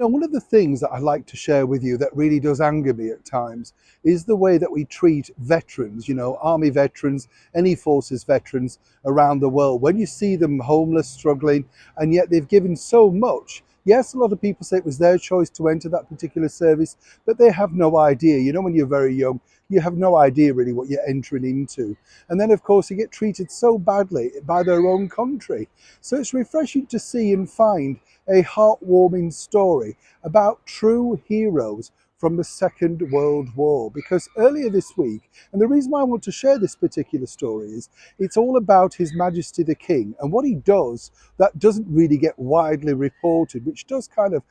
Now, one of the things that I like to share with you that really does anger me at times is the way that we treat veterans, army veterans, any forces veterans around the world. When you see them homeless, struggling, and yet they've given so much. Yes, a lot of people say it was their choice to enter that particular service, but they have no idea. When you're very young, you have no idea really what you're entering into. And then, of course, you get treated so badly by their own country. So it's refreshing to see and find a heartwarming story about true heroes from the Second World War. Because earlier this week, and the reason why I want to share this particular story is it's all about His Majesty the King and what he does that doesn't really get widely reported, which does kind of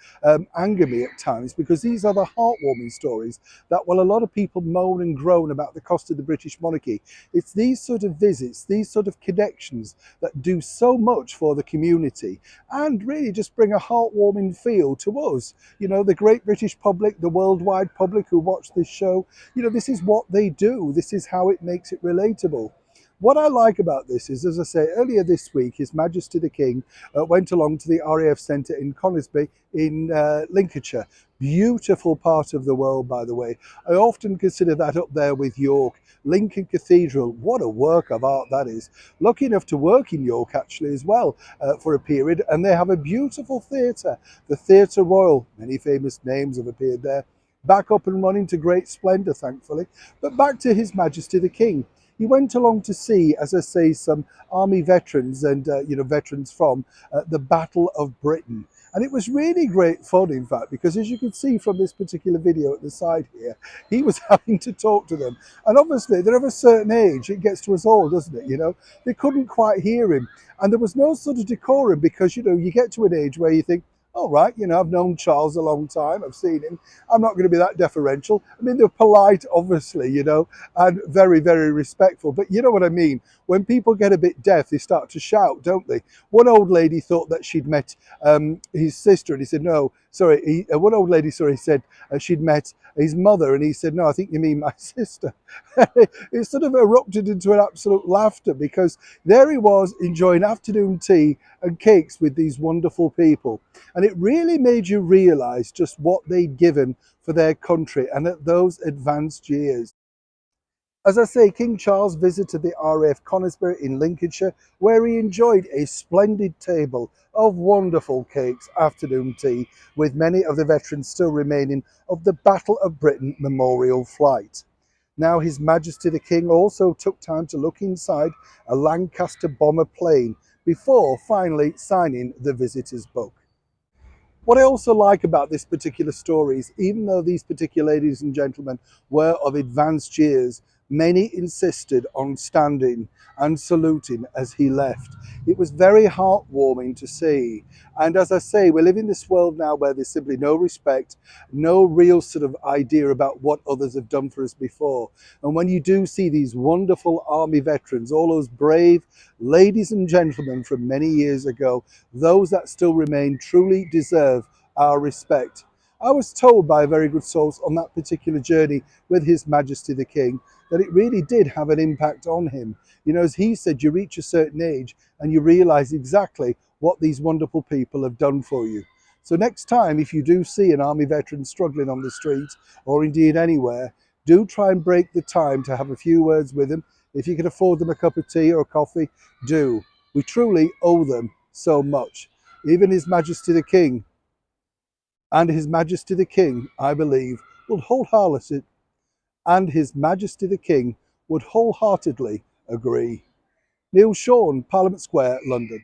anger me at times, because these are the heartwarming stories that, while a lot of people moan and groan about the cost of the British monarchy, it's these sort of visits, these sort of connections that do so much for the community and really just bring a heartwarming feel to us. The great British public, the worldwide public who watch this show, this is what they do. This is how it makes it relatable. What I like about this is, as I say, earlier this week, His Majesty the King went along to the RAF Centre in Conisbee in Lincolnshire. Beautiful part of the world, by the way. I often consider that up there with York. Lincoln Cathedral, what a work of art that is. Lucky enough to work in York actually as well for a period, and they have a beautiful theatre, the Theatre Royal. Many famous names have appeared there. Back up and running to great splendour, thankfully. But back to His Majesty the King. He went along to see, as I say, some army veterans and veterans from the Battle of Britain. And it was really great fun, in fact, because as you can see from this particular video at the side here, he was having to talk to them. And obviously, they're of a certain age. It gets to us all, doesn't it? They couldn't quite hear him. And there was no sort of decorum because, you get to an age where you think, all right, I've known Charles a long time. I've seen him. I'm not going to be that deferential. I mean, they're polite, obviously, and very, very respectful. But you know what I mean? When people get a bit deaf, they start to shout, don't they? One old lady thought that she'd met his sister, and he said, no, sorry. One old lady, sorry, said she'd met his mother, and he said, no, I think you mean my sister. It sort of erupted into an absolute laughter because there he was enjoying afternoon tea and cakes with these wonderful people. And it really made you realise just what they'd given for their country and at those advanced years. As I say, King Charles visited the RAF Conisbee in Lincolnshire, where he enjoyed a splendid table of wonderful cakes, afternoon tea, with many of the veterans still remaining of the Battle of Britain memorial flight. Now, His Majesty the King also took time to look inside a Lancaster bomber plane before finally signing the visitor's book. What I also like about this particular story is, even though these particular ladies and gentlemen were of advanced years, many insisted on standing and saluting as he left. It was very heartwarming to see. And as I say, we live in this world now where there's simply no respect, no real sort of idea about what others have done for us before. And when you do see these wonderful army veterans, all those brave ladies and gentlemen from many years ago, those that still remain truly deserve our respect. I was told by a very good source on that particular journey with His Majesty the King that it really did have an impact on him. As he said, you reach a certain age and you realise exactly what these wonderful people have done for you. So next time, if you do see an army veteran struggling on the street or indeed anywhere, do try and break the time to have a few words with them. If you can afford them a cup of tea or coffee, do. We truly owe them so much. Even His Majesty the King, and His Majesty the King, I believe, would wholeheartedly, and His Majesty the King would wholeheartedly agree. Neil Sean, Parliament Square, London.